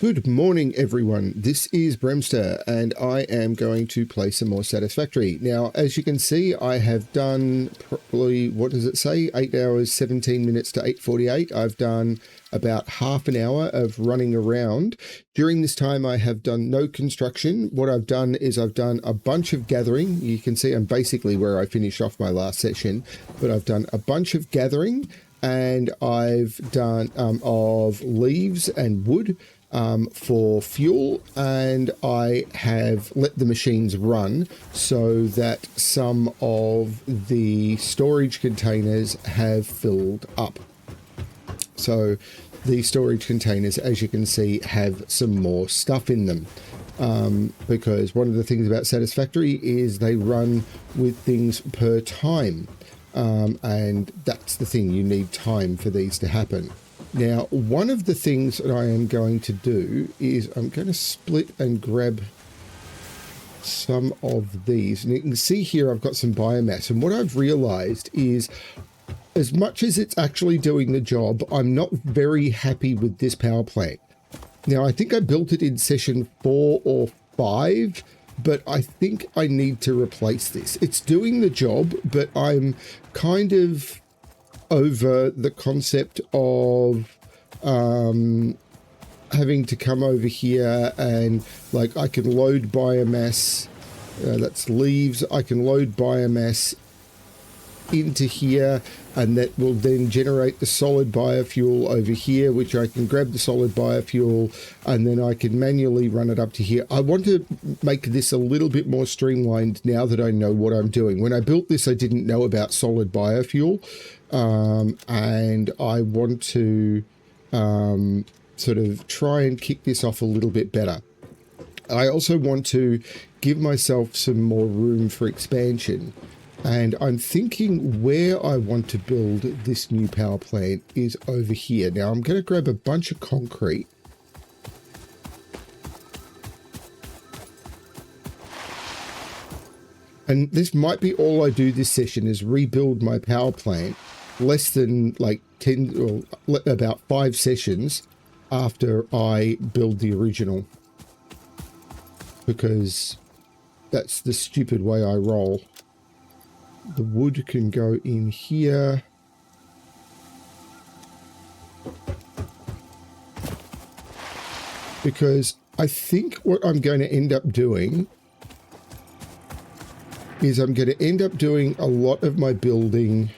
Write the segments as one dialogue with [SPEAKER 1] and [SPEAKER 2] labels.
[SPEAKER 1] Good morning, everyone. This is Bremster, and I am going to play some more Satisfactory. Now, as you can see, I have done probably, what does it say? 8 hours, 17 minutes to 8:48. I've done about half an hour of running around. During this time, I have done no construction. What I've done is I've done a bunch of gathering. You can see I'm basically where I finished off my last session, but I've done a bunch of gathering, and I've done of leaves and wood for fuel, and I have let the machines run so that some of the storage containers have filled up. So the storage containers, as you can see, have some more stuff in them. Because one of the things about Satisfactory is they run with things per time. And that's the thing, you need time for these to happen. Now, one of the things that I am going to do is I'm going to split and grab some of these. And you can see here I've got some biomass. And what I've realized is, as much as it's actually doing the job, I'm not very happy with this power plant. Now, I think I built it in session 4 or 5, but I think I need to replace this. It's doing the job, but I'm kind of over the concept of having to come over here and, like, I can load biomass, that's leaves, I can load biomass into here, and that will then generate the solid biofuel over here, which I can grab the solid biofuel, and then I can manually run it up to here. I want to make this a little bit more streamlined now that I know what I'm doing. When I built this, I didn't know about solid biofuel, and I want to sort of try and kick this off a little bit better. I also want to give myself some more room for expansion. And I'm thinking where I want to build this new power plant is over here. Now, I'm going to grab a bunch of concrete. And this might be all I do this session, is rebuild my power plant less than like 10 or about 5 sessions after I build the original. Because that's the stupid way I roll. The wood can go in here. Because I think what I'm going to end up doing is I'm going to end up doing a lot of my building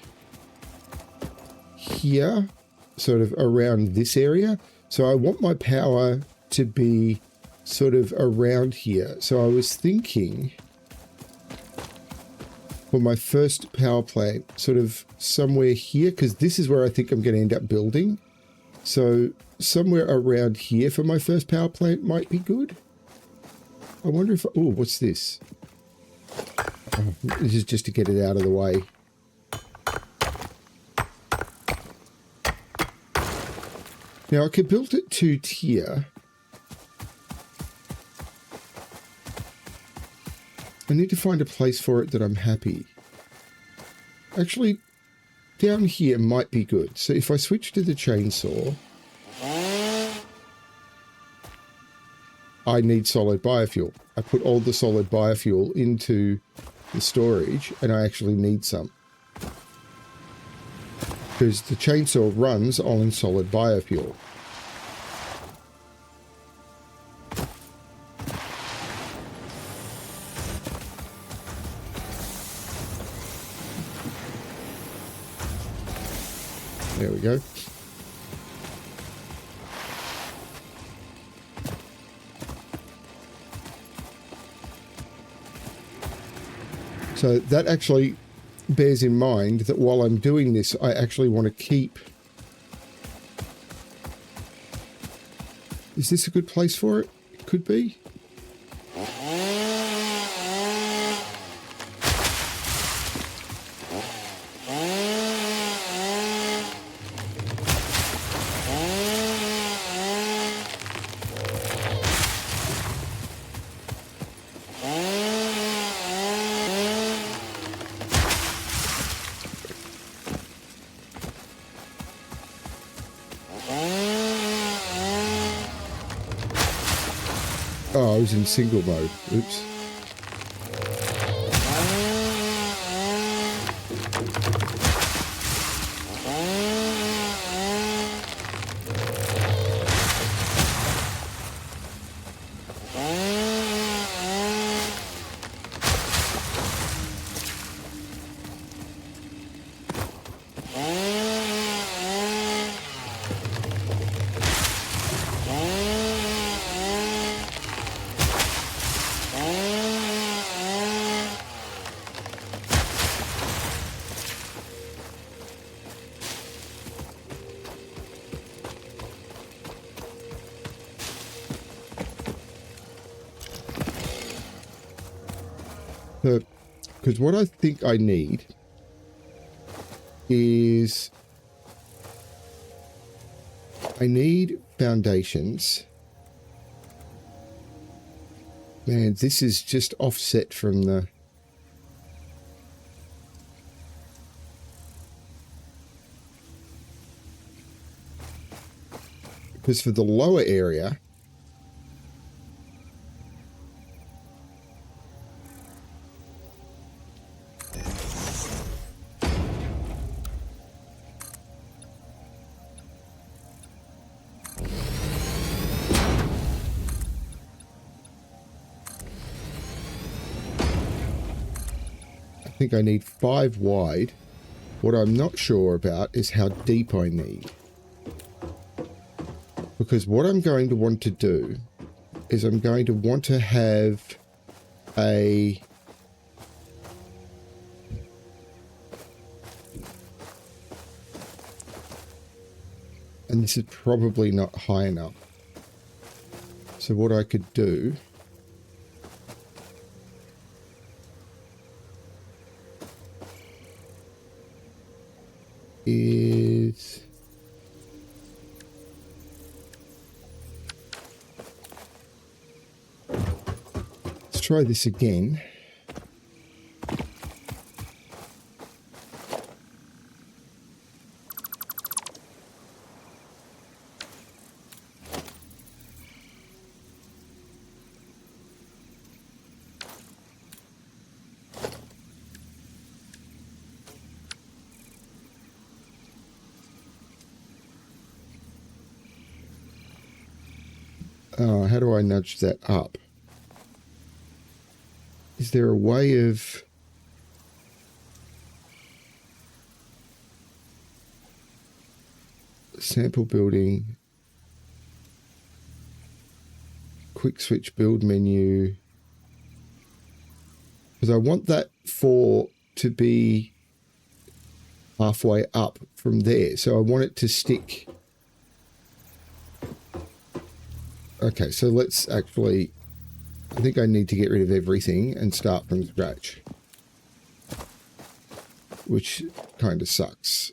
[SPEAKER 1] here, sort of around this area. So I want my power to be sort of around here. So I was thinking, for my first power plant, sort of somewhere here, because this is where I think I'm going to end up building. So somewhere around here for my first power plant might be good. I wonder if, oh, what's this? Oh, this is just to get it out of the way. Now I could build it to tier. I need to find a place for it that I'm happy. Actually, down here might be good. So if I switch to the chainsaw, I need solid biofuel. I put all the solid biofuel into the storage, and I actually need some. Because the chainsaw runs on solid biofuel. There we go. So that actually bears in mind that while I'm doing this, I actually want to keep... Is this a good place for it? It could be. Oh, I was in single mode. Oops. Because what I think I need is I need foundations. Man, this is just offset from the... Because for the lower area, I think I need 5 wide. What I'm not sure about is how deep I need. Because what I'm going to want to do is I'm going to want to have a... And this is probably not high enough. So what I could do is... Let's try this again. How do I nudge that up? Is there a way of... Sample building, quick switch build menu, because I want that 4 to be halfway up from there. So I want it to stick. Okay, so let's actually, I think I need to get rid of everything and start from scratch, which kind of sucks.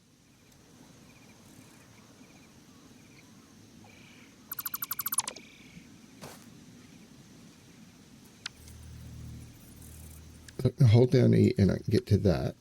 [SPEAKER 1] Hold down E and I can get to that.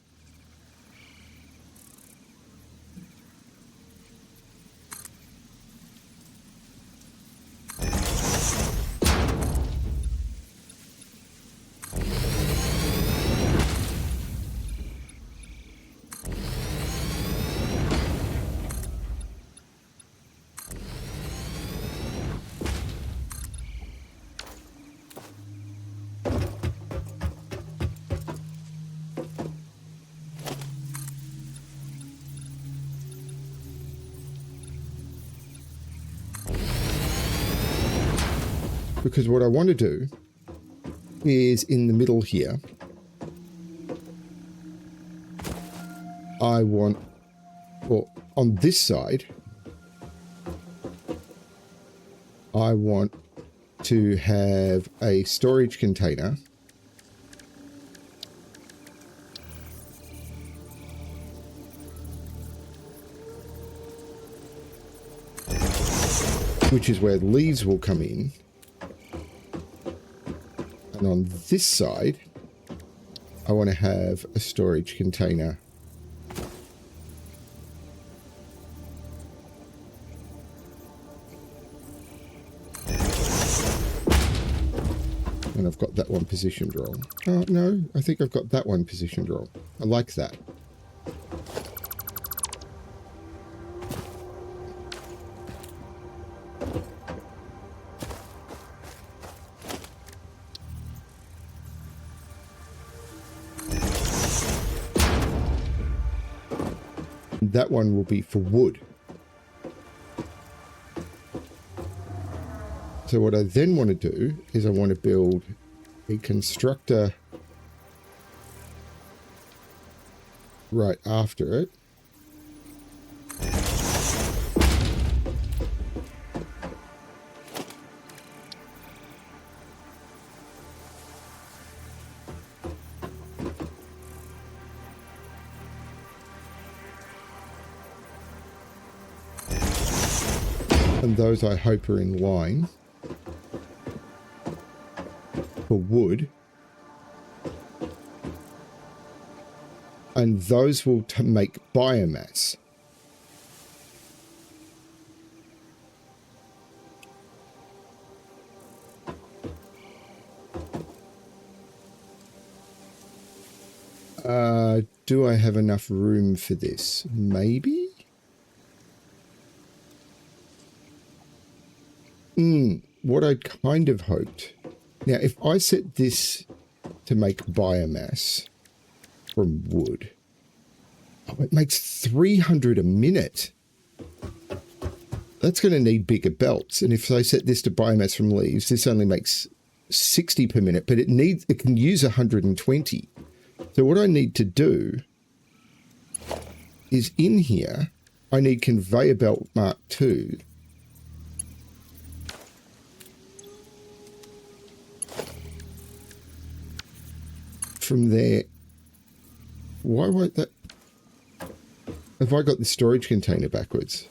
[SPEAKER 1] Because what I want to do is in the middle here, I want, or on this side, I want to have a storage container which is where leaves will come in. And on this side, I want to have a storage container. And I've got that one positioned wrong. Oh, no, I think I've got that one positioned wrong. I like that. That one will be for wood. So what I then want to do is I want to build a constructor right after it. And those I hope are in line for wood. And those will make biomass. Do I have enough room for this? Maybe? What I'd kind of hoped. Now, if I set this to make biomass from wood, oh, it makes 300 a minute. That's going to need bigger belts. And if I set this to biomass from leaves, this only makes 60 per minute, but it can use 120. So what I need to do is in here, I need conveyor belt Mark II. From there, why won't that? Have I got the storage container backwards?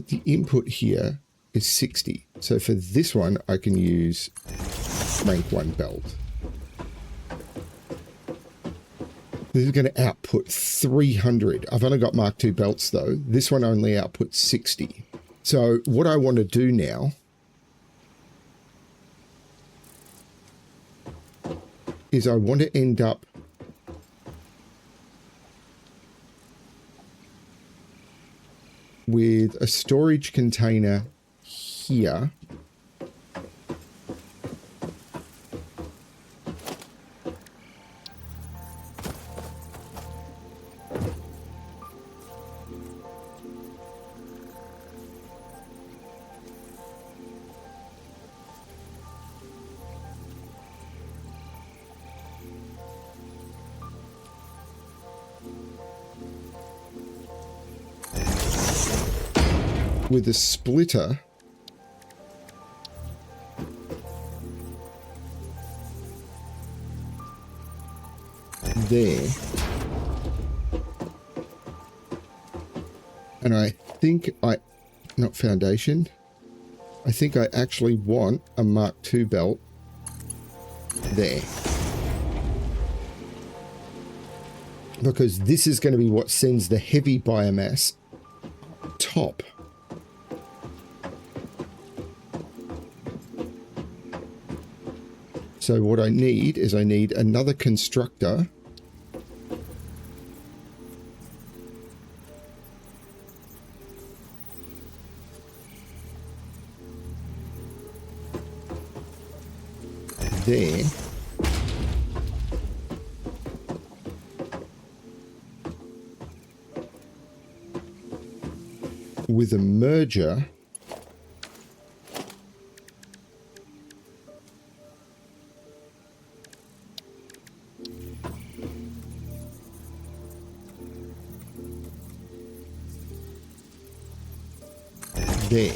[SPEAKER 1] The input here is 60. So for this one, I can use rank 1 belt. This is going to output 300. I've only got Mark II belts though. This one only outputs 60. So what I want to do now is I want to end up with a storage container here. With a splitter there. And I think not foundation, I think I actually want a Mark II belt there. Because this is going to be what sends the heavy biomass top. So what I need is I need another constructor there. With a merger there.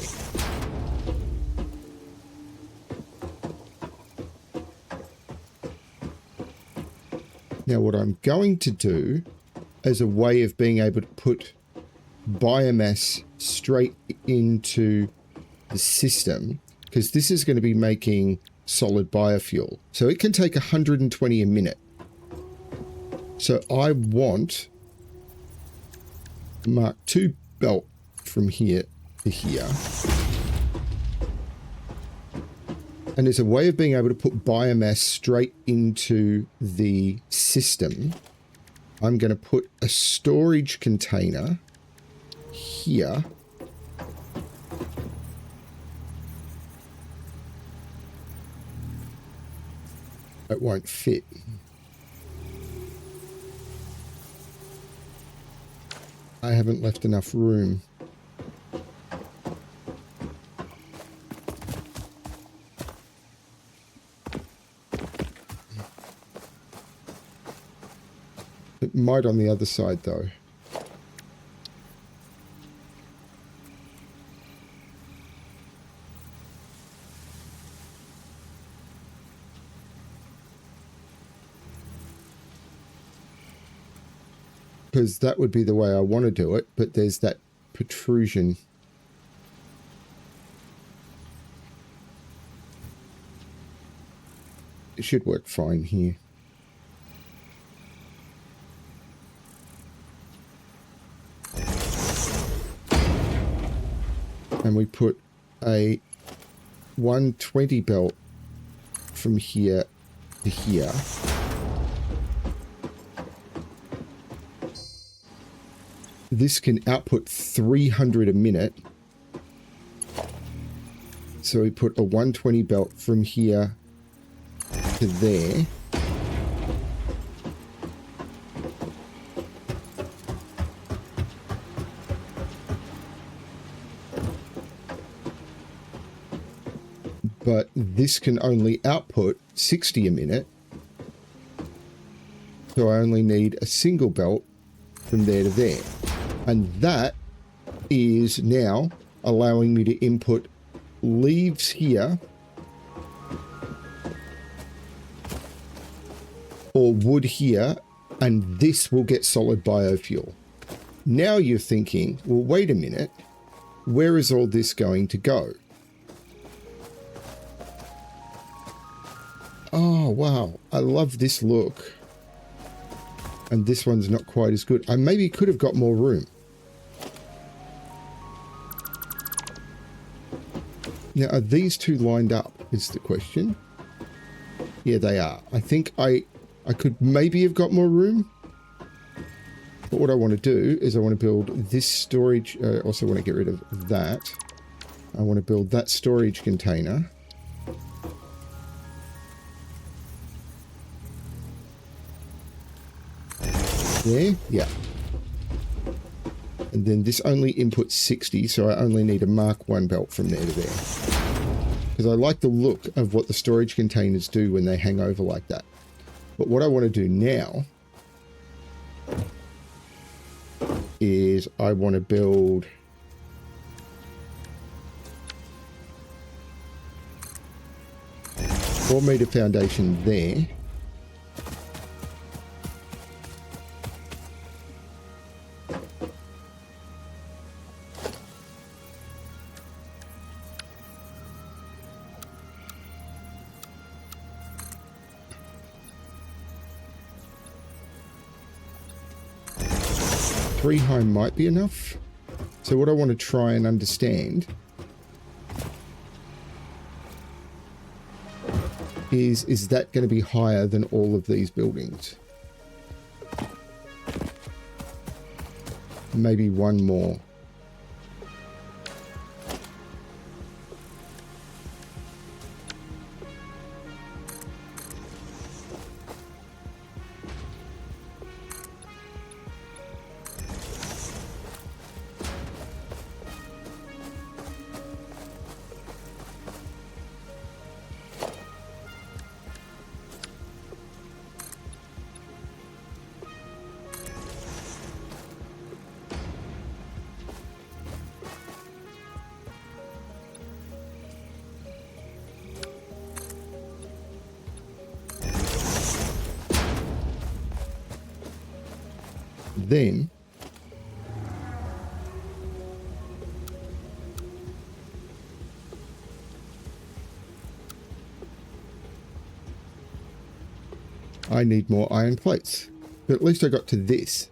[SPEAKER 1] Now what I'm going to do as a way of being able to put biomass straight into the system, because this is going to be making solid biofuel. So it can take 120 a minute. So I want Mark II belt from here to here. And there's a way of being able to put biomass straight into the system. I'm going to put a storage container here. It won't fit. I haven't left enough room. It might on the other side though. Because that would be the way I want to do it, but there's that protrusion. It should work fine here. And we put a 120 belt from here to here. This can output 300 a minute. So we put a 120 belt from here to there. But this can only output 60 a minute. So I only need a single belt from there to there. And that is now allowing me to input leaves here or wood here, and this will get solid biofuel. Now you're thinking, well, wait a minute, where is all this going to go? Oh, wow, I love this look. And this one's not quite as good. I maybe could have got more room. Now, are these two lined up, is the question. Yeah, they are. I think I could maybe have got more room. But what I want to do is I want to build this storage. I also want to get rid of that. I want to build that storage container. There, yeah. And then this only inputs 60, so I only need a Mark I belt from there to there. Because I like the look of what the storage containers do when they hang over like that. But what I want to do now is I want to build a 4-meter foundation there. Three high might be enough. So what I want to try and understand is that going to be higher than all of these buildings? Maybe one more. Then I need more iron plates. But at least I got to this.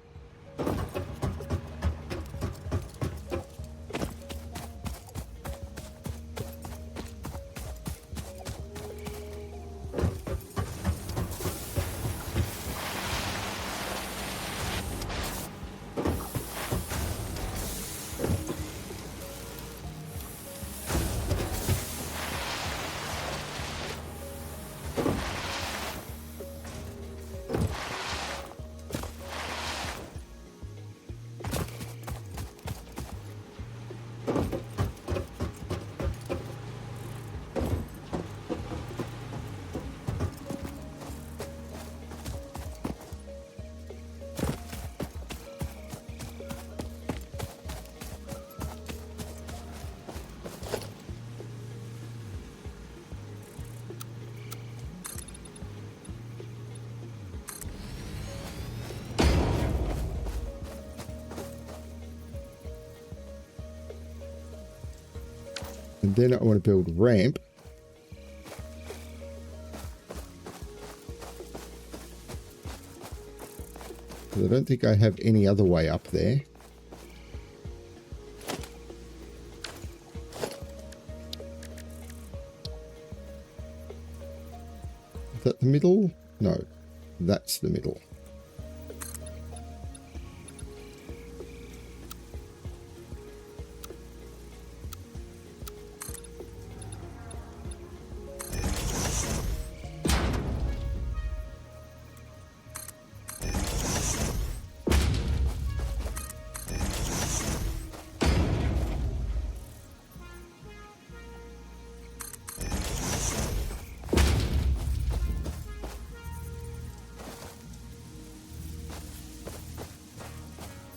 [SPEAKER 1] And then I want to build ramp. Because I don't think I have any other way up there. Is that the middle? No, that's the middle.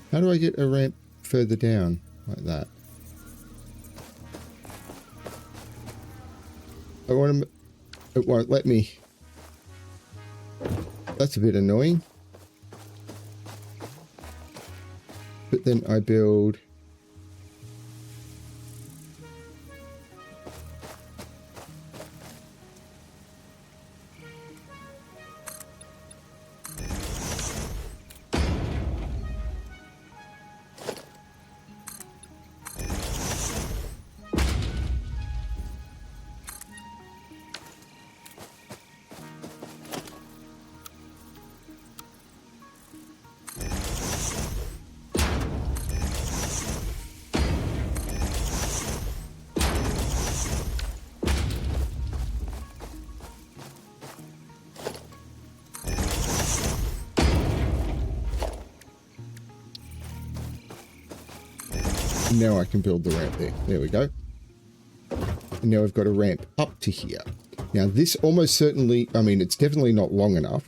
[SPEAKER 1] How do I get a ramp further down like that? I want to... It won't let me. That's a bit annoying. But then I build... Now I can build the ramp there. There we go. And now I've got a ramp up to here. Now this almost certainly, I mean, it's definitely not long enough.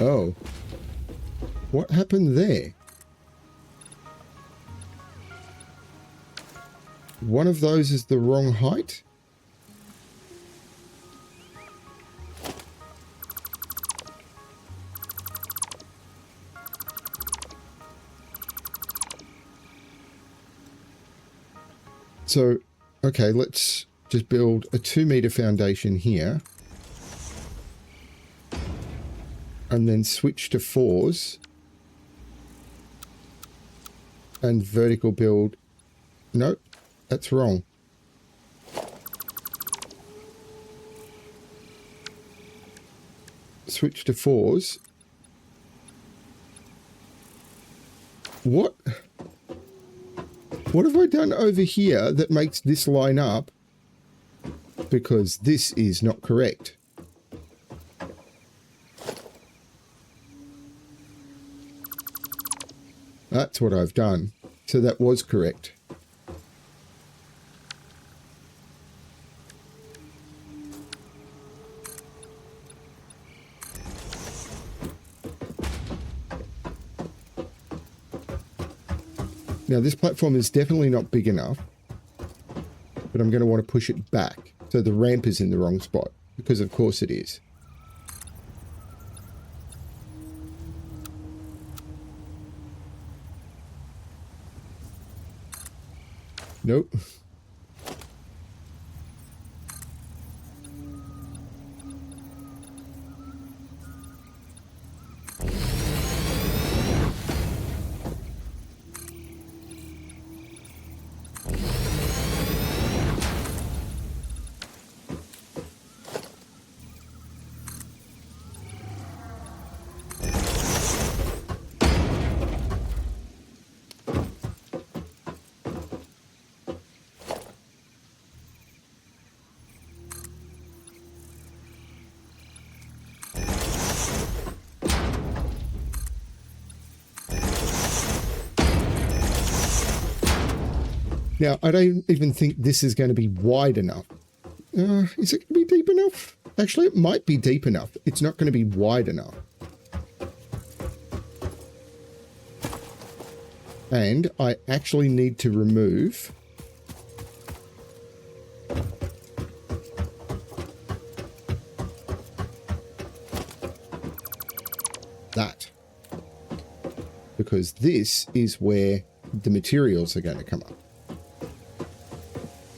[SPEAKER 1] Oh. What happened there? One of those is the wrong height? So, okay, let's just build a 2-meter foundation here. And then switch to 4s. And vertical build. Nope. That's wrong. Switch to 4s. What? What have I done over here that makes this line up? Because this is not correct. That's what I've done. So that was correct. Now this platform is definitely not big enough, but I'm going to want to push it back. So the ramp is in the wrong spot, because of course it is. Nope. Now, I don't even think this is going to be wide enough. Is it going to be deep enough? Actually, it might be deep enough. It's not going to be wide enough. And I actually need to remove that. Because this is where the materials are going to come up.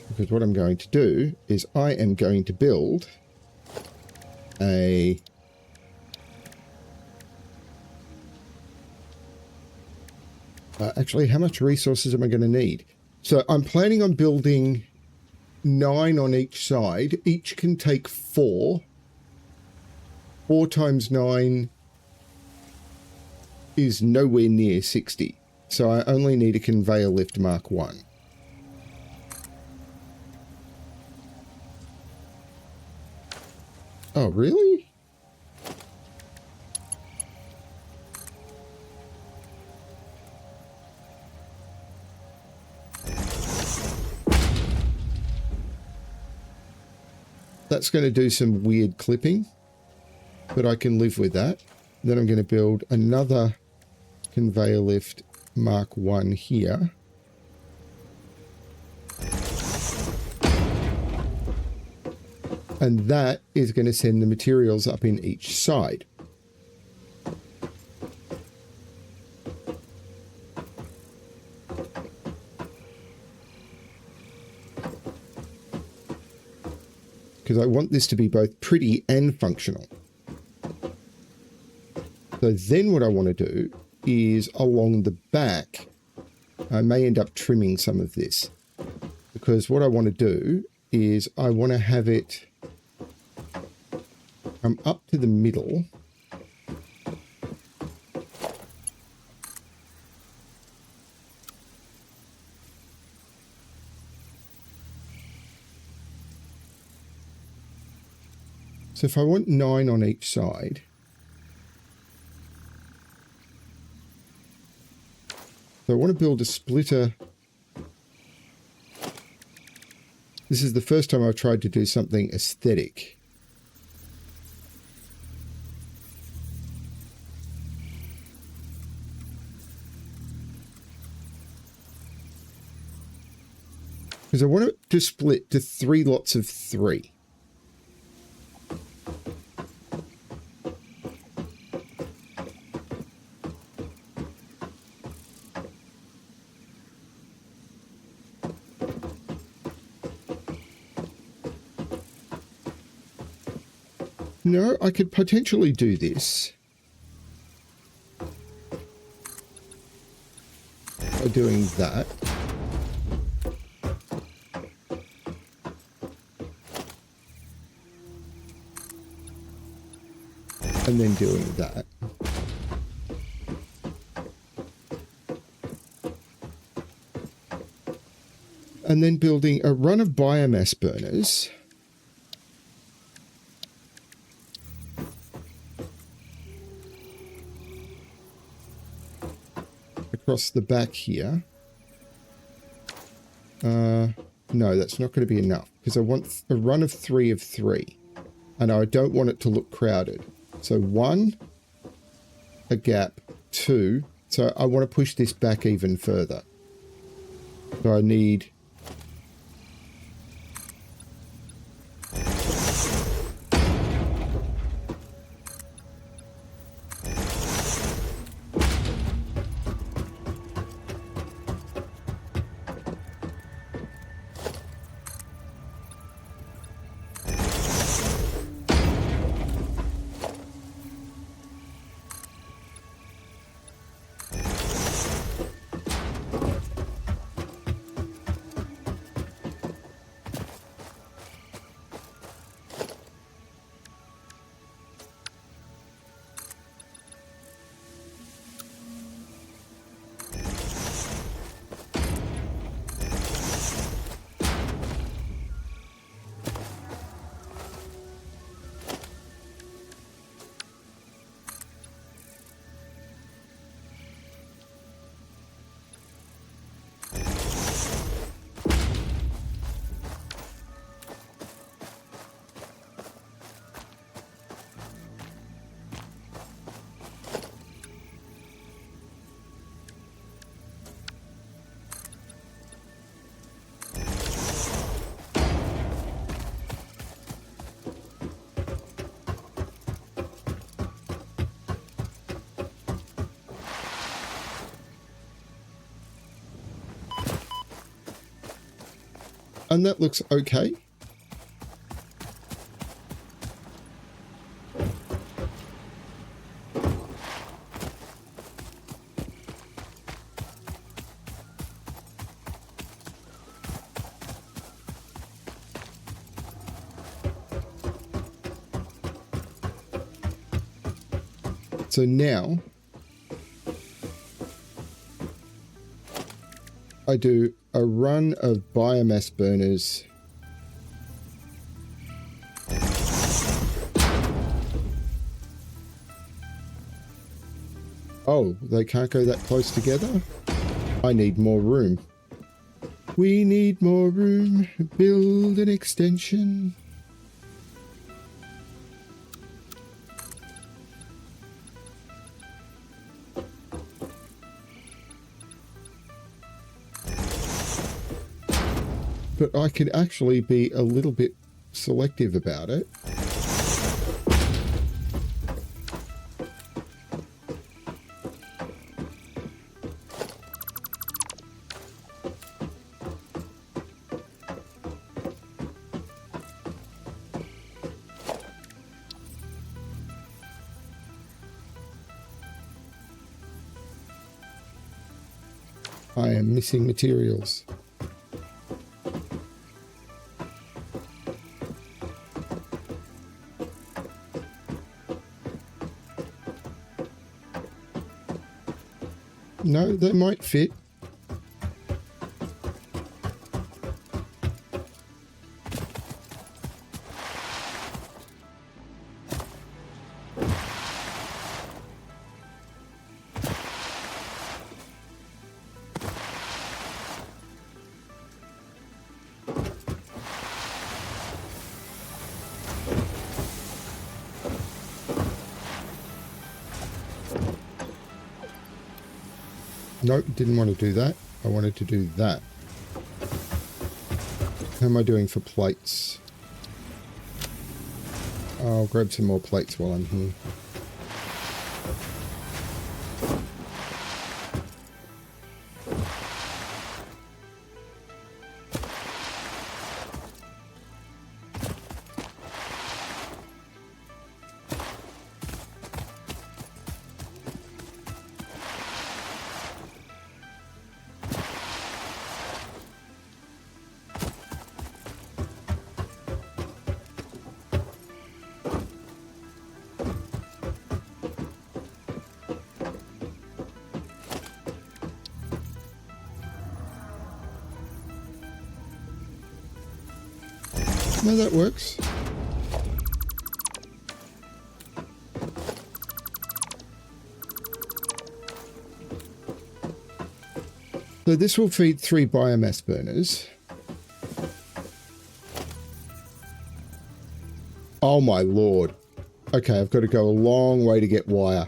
[SPEAKER 1] Because what I'm going to do is I am going to build a actually, how much resources am I going to need? So I'm planning on building 9 on each side. Each can take 4. 4 times 9 is nowhere near 60. So I only need a conveyor lift Mark 1. Oh, really? That's going to do some weird clipping, but I can live with that. Then I'm going to build another conveyor lift Mark 1 here. And that is going to send the materials up in each side. Because I want this to be both pretty and functional. So then what I want to do is along the back, I may end up trimming some of this. Because what I want to do is I want to have it come up to the middle. So if I want 9 on each side, so I want to build a splitter. This is the first time I've tried to do something aesthetic. Because I want it to split to 3 lots of 3. No, I could potentially do this by doing that. And then doing that. And then building a run of biomass burners. Across the back here. No, that's not going to be enough because I want a run of 3 of 3 and I don't want it to look crowded. So 1, a gap, 2. So I want to push this back even further. So I need And that looks okay. So now I do a run of biomass burners. Oh, they can't go that close together? I need more room. We need more room. Build an extension. But I could actually be a little bit selective about it. I am missing materials. No, they might fit. Nope, didn't want to do that. I wanted to do that. How am I doing for plates? I'll grab some more plates while I'm here. No, that works. So this will feed 3 biomass burners. Oh my lord. Okay, I've got to go a long way to get wire.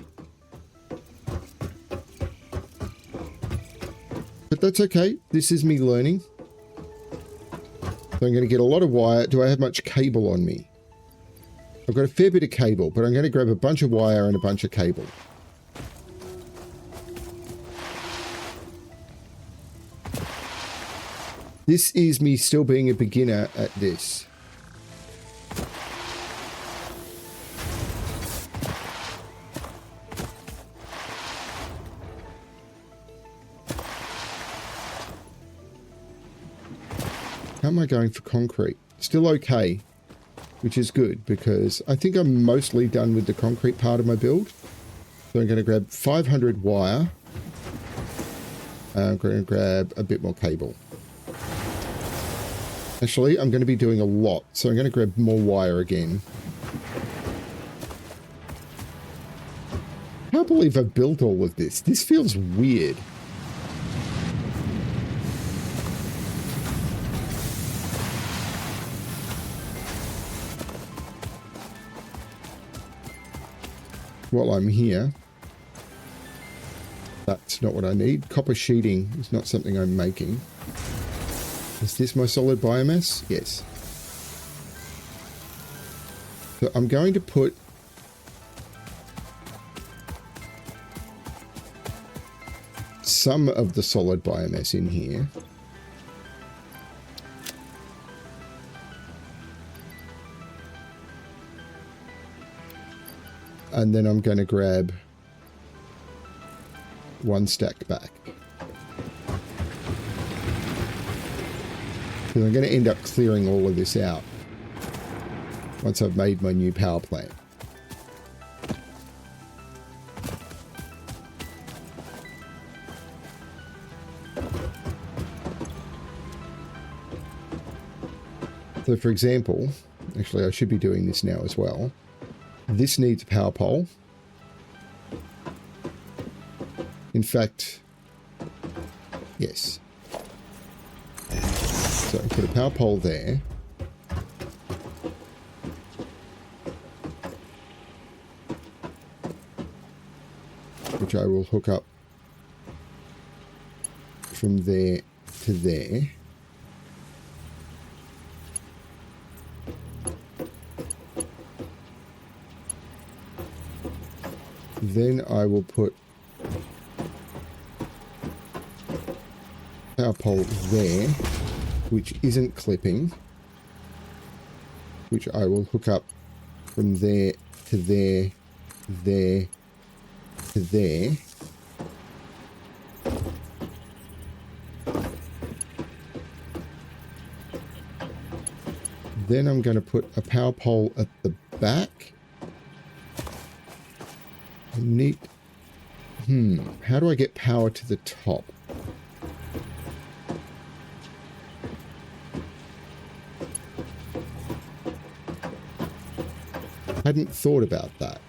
[SPEAKER 1] But that's okay. This is me learning. So I'm going to get a lot of wire. Do I have much cable on me? I've got a fair bit of cable, but I'm going to grab a bunch of wire and a bunch of cable. This is me still being a beginner at this. How am I going for concrete? Still okay, which is good because I think I'm mostly done with the concrete part of my build. So I'm going to grab 500 wire. I'm going to grab a bit more cable. Actually, I'm going to be doing a lot, so I'm going to grab more wire again. I can't believe I've built all of this. This feels weird. While I'm here, that's not what I need. Copper sheeting is not something I'm making. Is this my solid biomass? Yes. So I'm going to put some of the solid biomass in here. And then I'm going to grab one stack back. Because I'm going to end up clearing all of this out once I've made my new power plant. So for example, actually I should be doing this now as well. This needs a power pole. In fact, yes. So put a power pole there. Which I will hook up from there to there. Then I will put power pole there, which isn't clipping, which I will hook up from there to there, there to there. Then I'm going to put a power pole at the back. Neat. How do I get power to the top? Hadn't thought about that.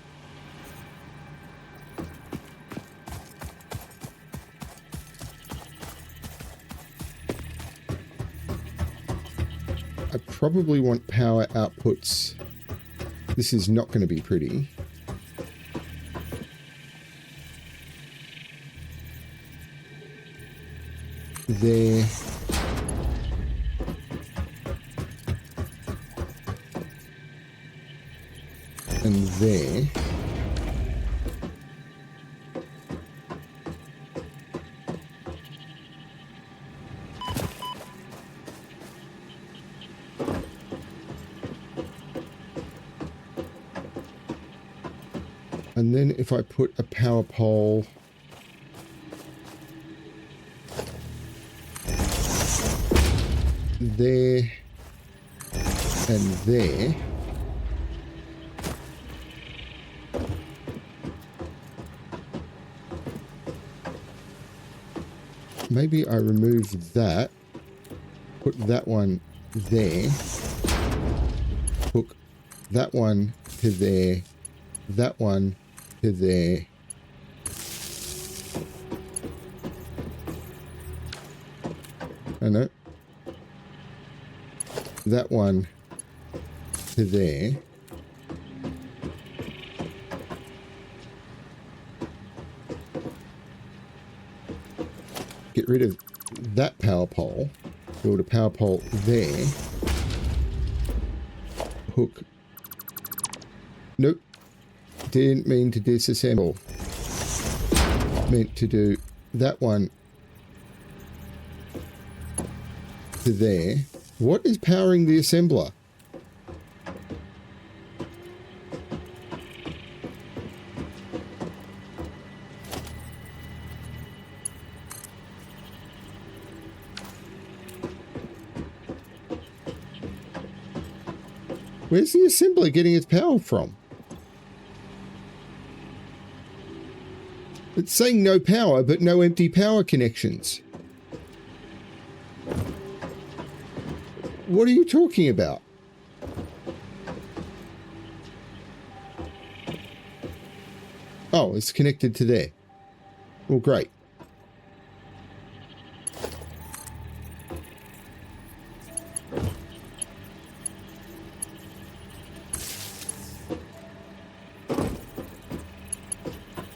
[SPEAKER 1] I probably want power outputs. This is not going to be pretty. There. And there. And then if I put a power pole there and there, maybe I remove that, put that one there, hook that one to there, that one to there. I know. That one to there. Get rid of that power pole. Build a power pole there. Hook. Nope. Didn't mean to disassemble. Meant to do that one to there. What is powering the assembler? Where's the assembler getting its power from? It's saying no power, but no empty power connections. What are you talking about? Oh, it's connected to there. Well, great.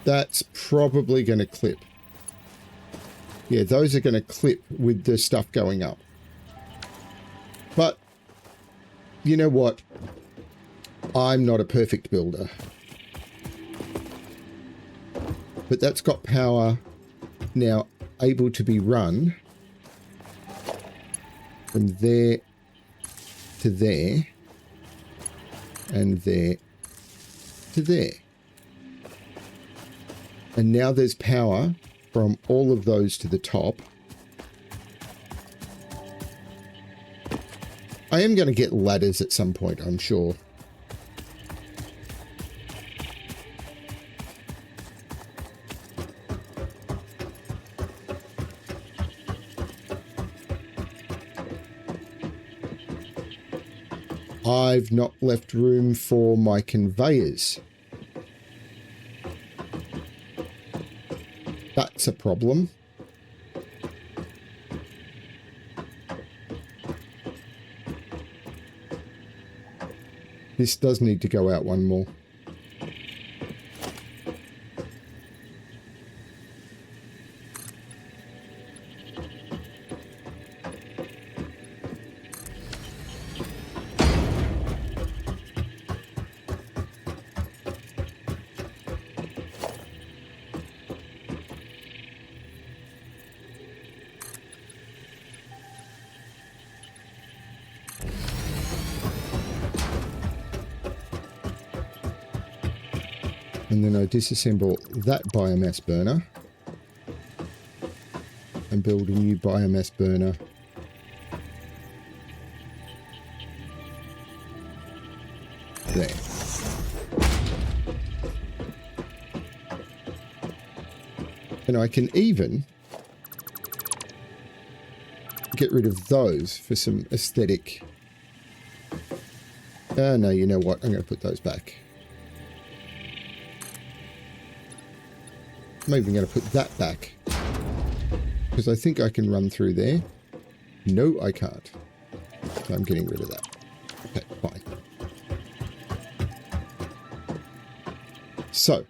[SPEAKER 1] That's probably going to clip. Yeah, those are going to clip with the stuff going up. But, you know what? I'm not a perfect builder. But that's got power now able to be run from there to there and there to there. And now there's power from all of those to the top. I am going to get ladders at some point, I'm sure. I've not left room for my conveyors. That's a problem. This does need to go out one more. And then I disassemble that biomass burner and build a new biomass burner. There. And I can even get rid of those for some aesthetic. No, you know what? I'm going to put those back. I'm even going to put that back because I think I can run through there. No, I can't. So I'm getting rid of that. Okay, fine. So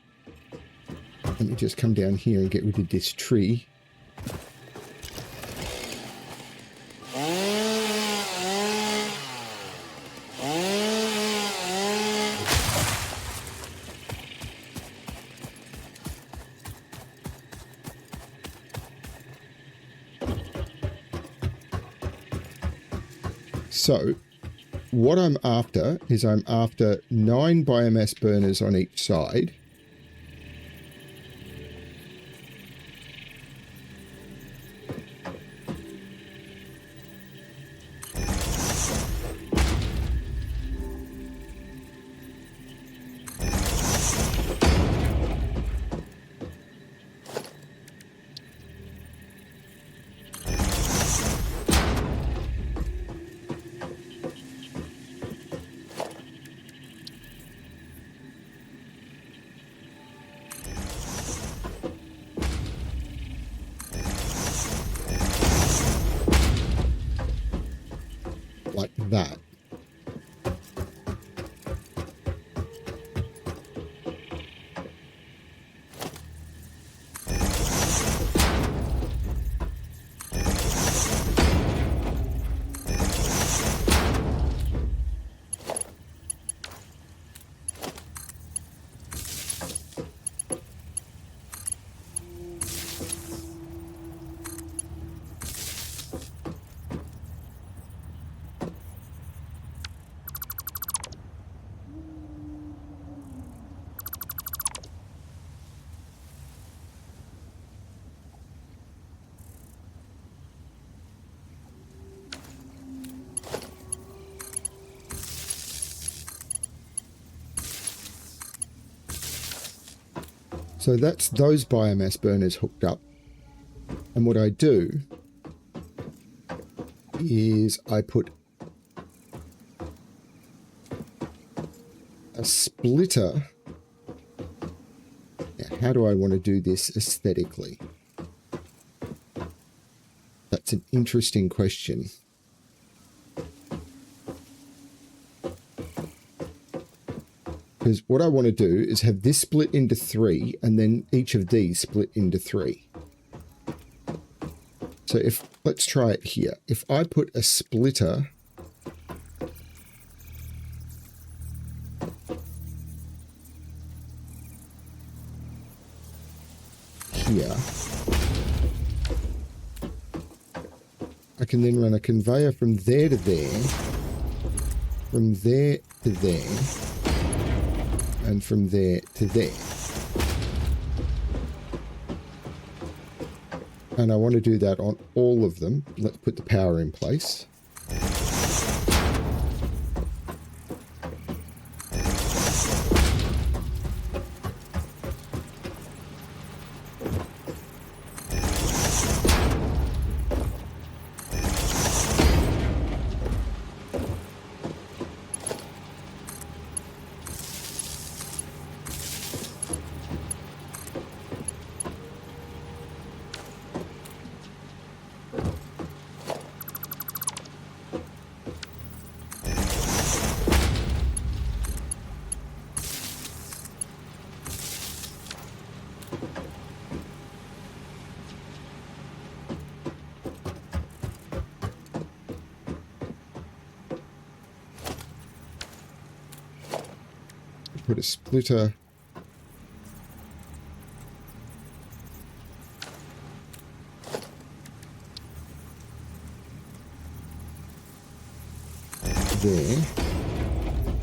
[SPEAKER 1] let me just come down here and get rid of this tree. So what I'm after is I'm after 9 biomass burners on each side. Like that. So that's those biomass burners hooked up. And what I do is I put a splitter. Now, how do I want to do this aesthetically? That's an interesting question. Because what I want to do is have this split into 3 and then each of these split into 3. So let's try it here. If I put a splitter here, I can then run a conveyor from there to there, from there to there, and from there to there. And I want to do that on all of them. Let's put the power in place. Put a splitter there.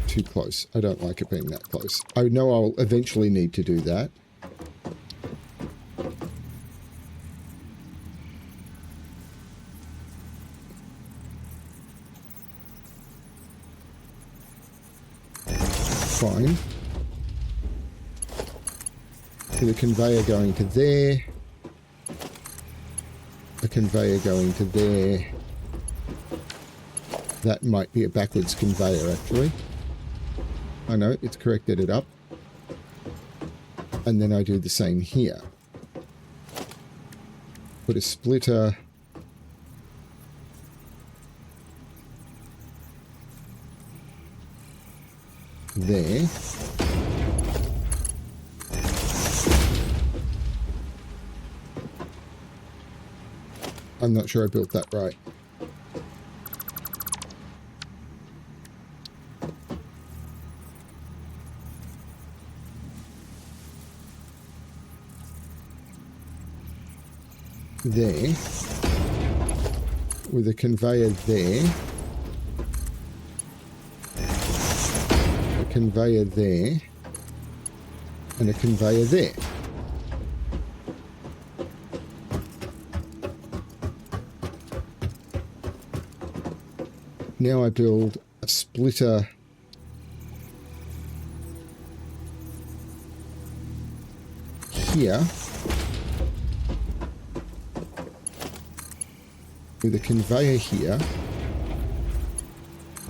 [SPEAKER 1] Too close. I don't like it being that close. I know I'll eventually need to do that. Fine. With a conveyor going to there. A conveyor going to there. That might be a backwards conveyor, actually. I know, it's corrected it up. And then I do the same here. Put a splitter there. I'm not sure I built that right. There. With a conveyor there. A conveyor there. And a conveyor there. Now I build a splitter here with a conveyor here,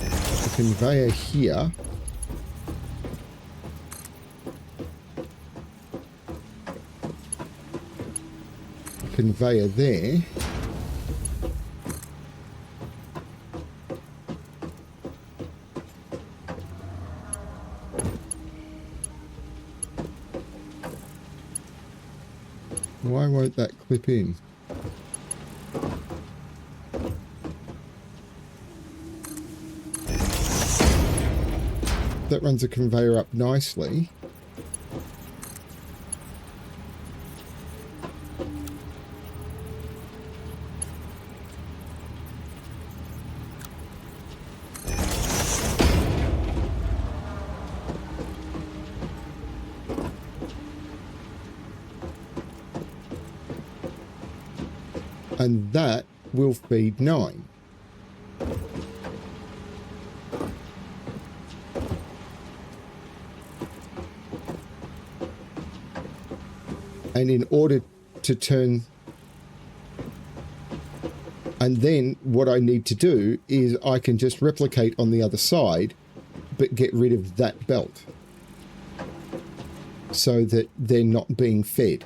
[SPEAKER 1] a conveyor here, a conveyor there, why won't that clip in? That runs the conveyor up nicely. And that will feed 9. And in order to turn, and then what I need to do is I can just replicate on the other side, but get rid of that belt so that they're not being fed.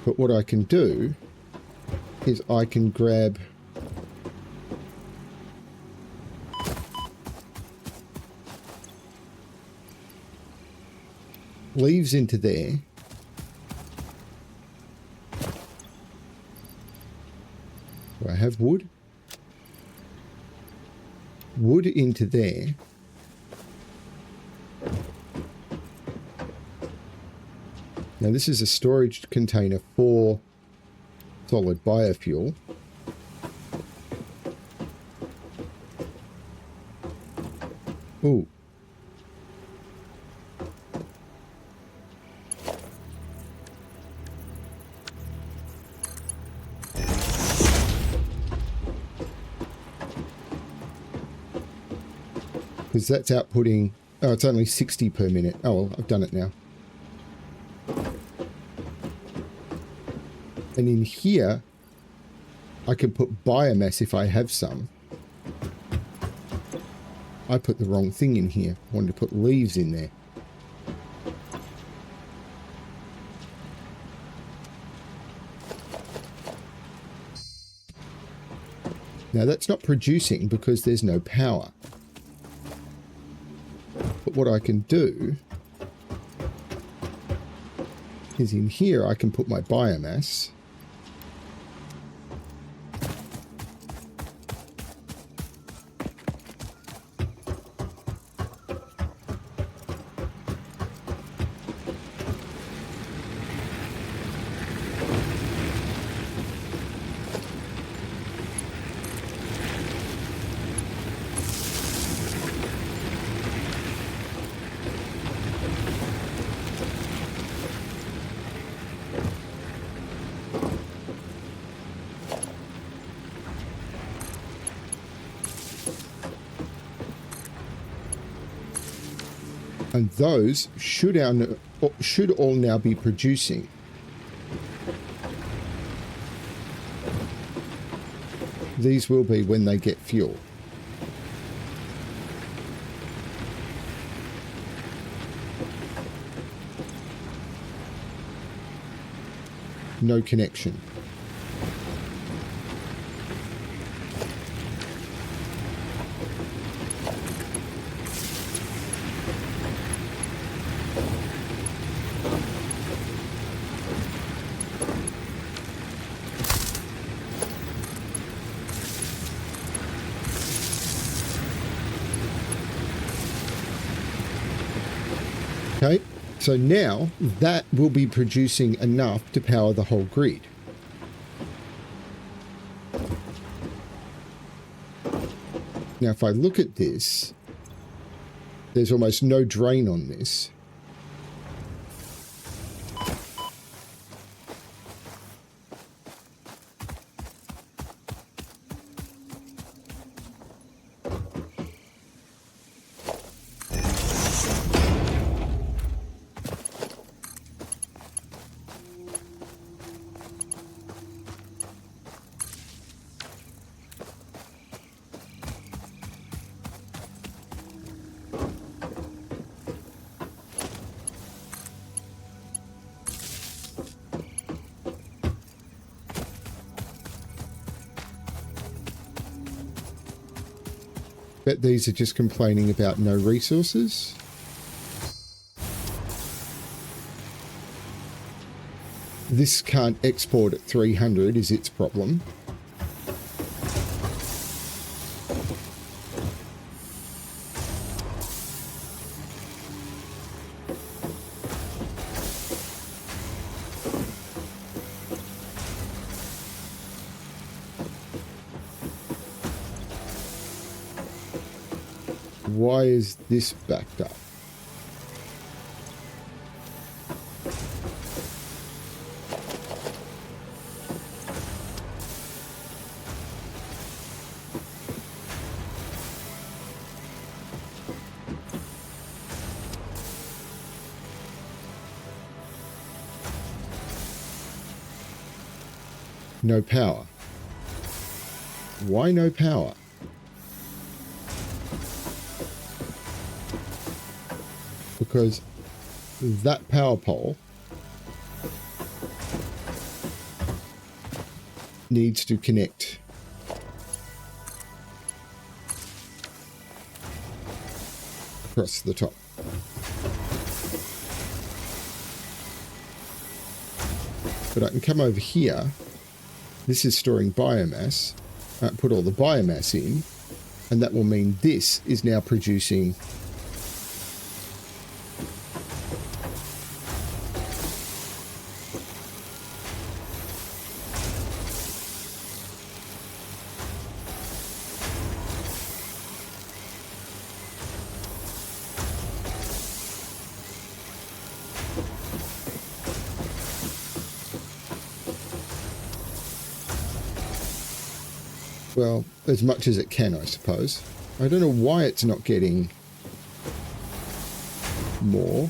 [SPEAKER 1] But what I can do is I can grab leaves into there. Do I have wood? Wood into there. Now this is a storage container for solid biofuel. Ooh. because that's outputting, oh, it's only 60 per minute. Oh, well, I've done it now. And in here, I can put biomass if I have some. I put the wrong thing in here. I wanted to put leaves in there. Now that's not producing because there's no power. But what I can do is in here I can put my biomass. And those should all now be producing. These will be when they get fuel. No connection. Okay, so now that will be producing enough to power the whole grid. Now, if I look at this, there's almost no drain on this. Bet these are just complaining about no resources. This can't export at 300 is its problem. Why is this backed up? No power. Why no power? Because that power pole needs to connect across the top. But I can come over here. This is storing biomass. Put all the biomass in, and that will mean this is now producing well, as much as it can, I suppose. I don't know why it's not getting more.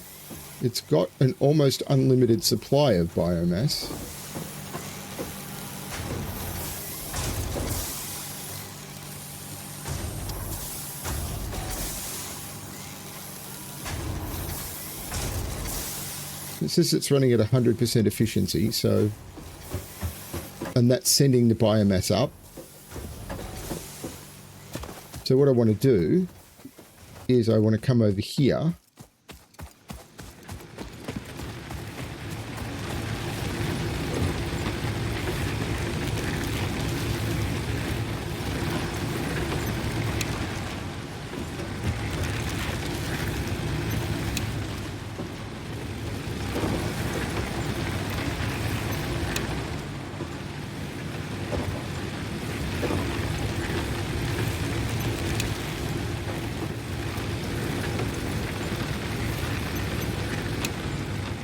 [SPEAKER 1] It's got an almost unlimited supply of biomass. It says it's running at 100% efficiency, so, and that's sending the biomass up. So what I want to do is I want to come over here .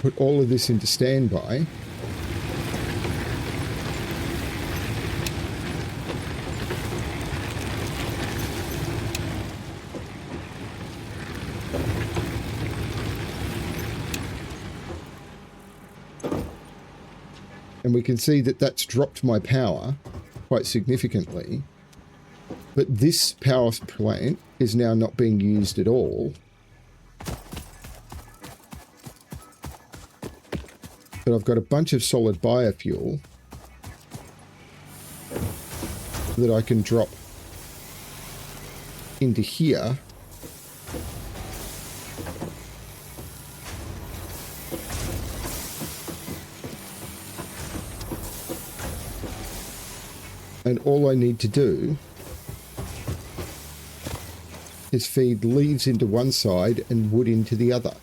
[SPEAKER 1] Put all of this into standby. And we can see that that's dropped my power quite significantly. But this power plant is now not being used at all. But I've got a bunch of solid biofuel that I can drop into here. And all I need to do is feed leaves into one side and wood into the other.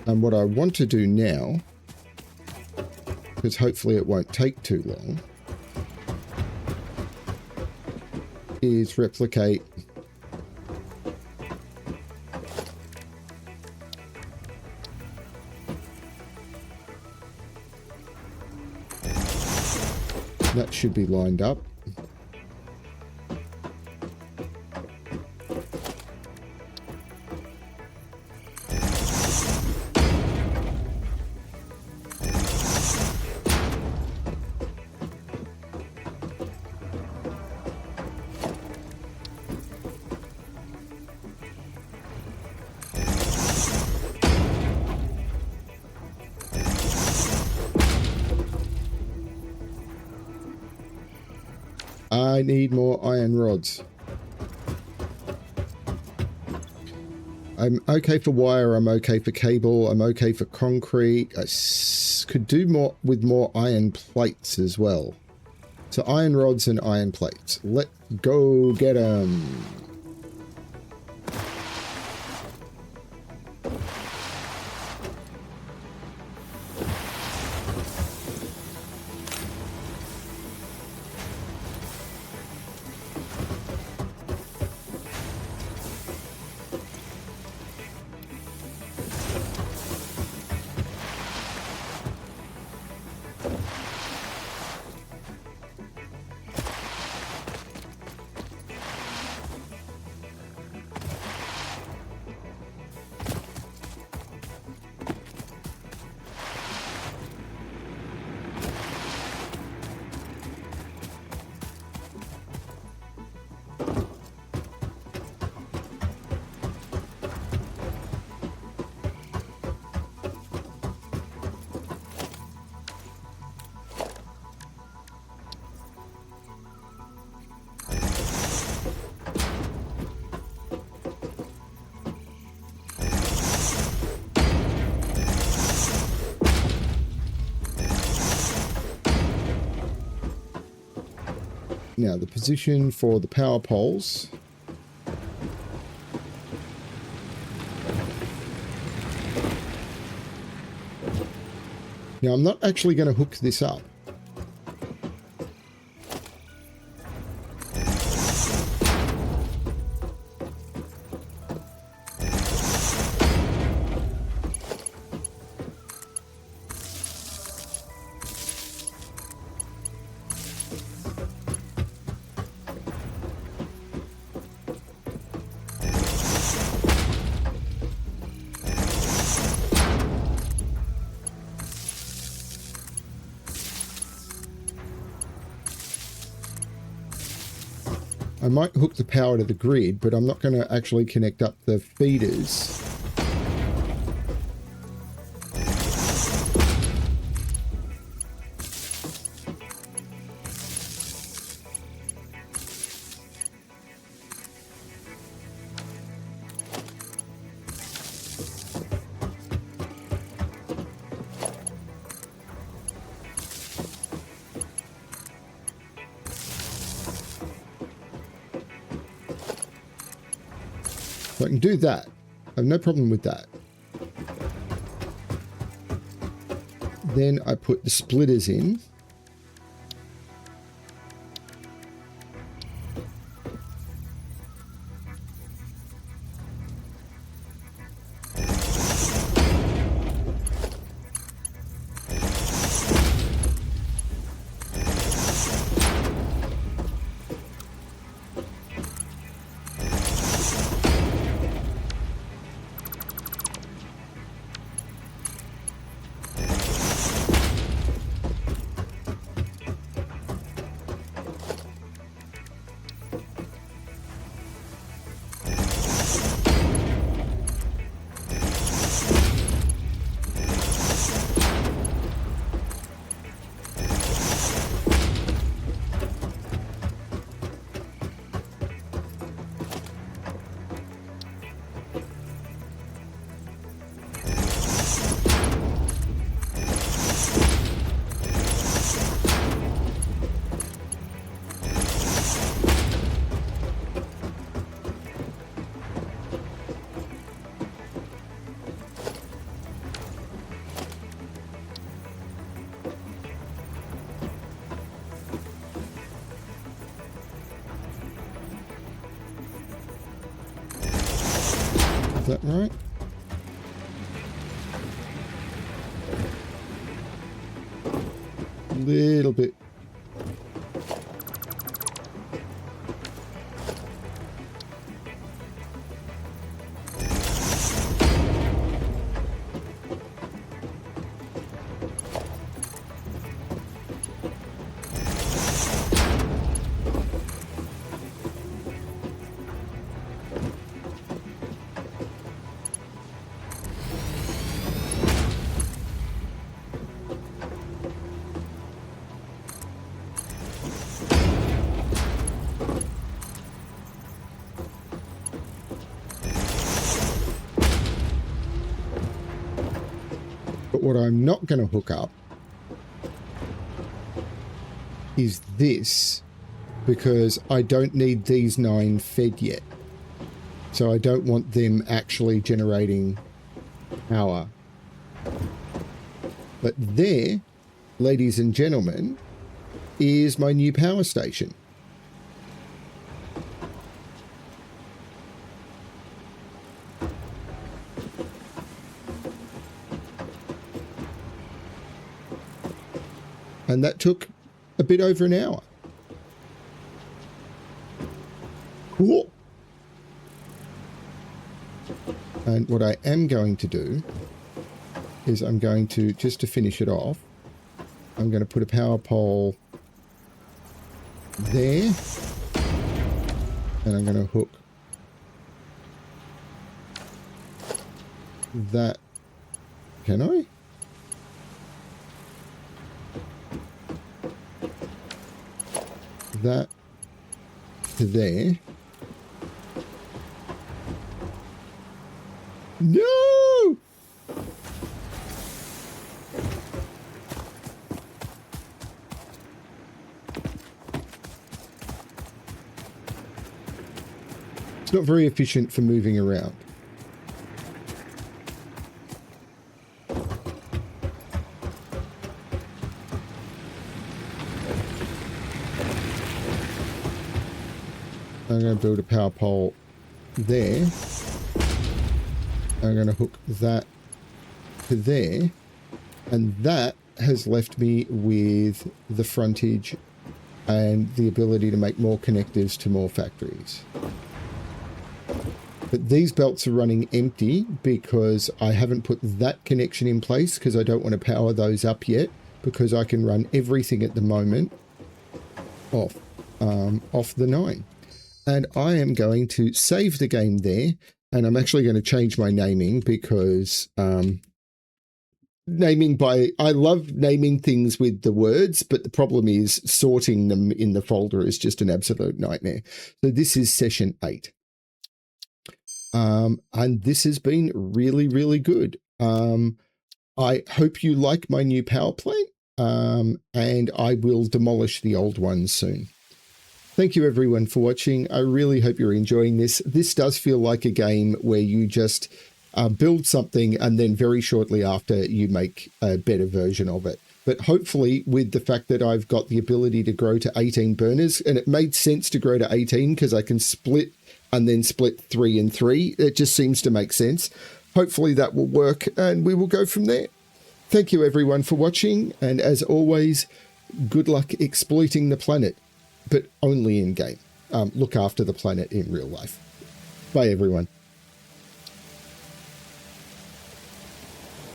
[SPEAKER 1] And what I want to do now, because hopefully it won't take too long, is replicate that should be lined up. I need more iron rods. I'm okay for wire, I'm okay for cable, I'm okay for concrete. I could do more with more iron plates as well. So iron rods and iron plates. Let's go get them. Now the position for the power poles. Now I'm not actually going to hook this up. I might hook the power to the grid, but I'm not going to actually connect up the feeders. So I can do that. I have no problem with that. Then I put the splitters in. Is that right? A little bit. But what I'm not going to hook up is this, because I don't need these 9 fed yet. So I don't want them actually generating power. But there, ladies and gentlemen, is my new power station. And that took a bit over an hour. Cool. And what I am going to do is I'm going to, just to finish it off, I'm going to put a power pole there. And I'm going to hook that. Can I? That to there. No! It's not very efficient for moving around. I'm going to build a power pole there. I'm going to hook that to there. And that has left me with the frontage and the ability to make more connectors to more factories. But these belts are running empty because I haven't put that connection in place, because I don't want to power those up yet, because I can run everything at the moment off the 9. and I am going to save the game there. And I'm actually going to change my naming because I love naming things with the words, but the problem is sorting them in the folder is just an absolute nightmare. So this is session 8. And this has been really, really good. I hope you like my new power plant, and I will demolish the old one soon. Thank you everyone for watching. I really hope you're enjoying this. This does feel like a game where you just build something and then very shortly after you make a better version of it. But hopefully with the fact that I've got the ability to grow to 18 burners, and it made sense to grow to 18 because I can split and then split 3 and 3. It just seems to make sense. Hopefully that will work and we will go from there. Thank you everyone for watching, and as always, good luck exploiting the planet, but only in game. Look after the planet in real life. Bye everyone.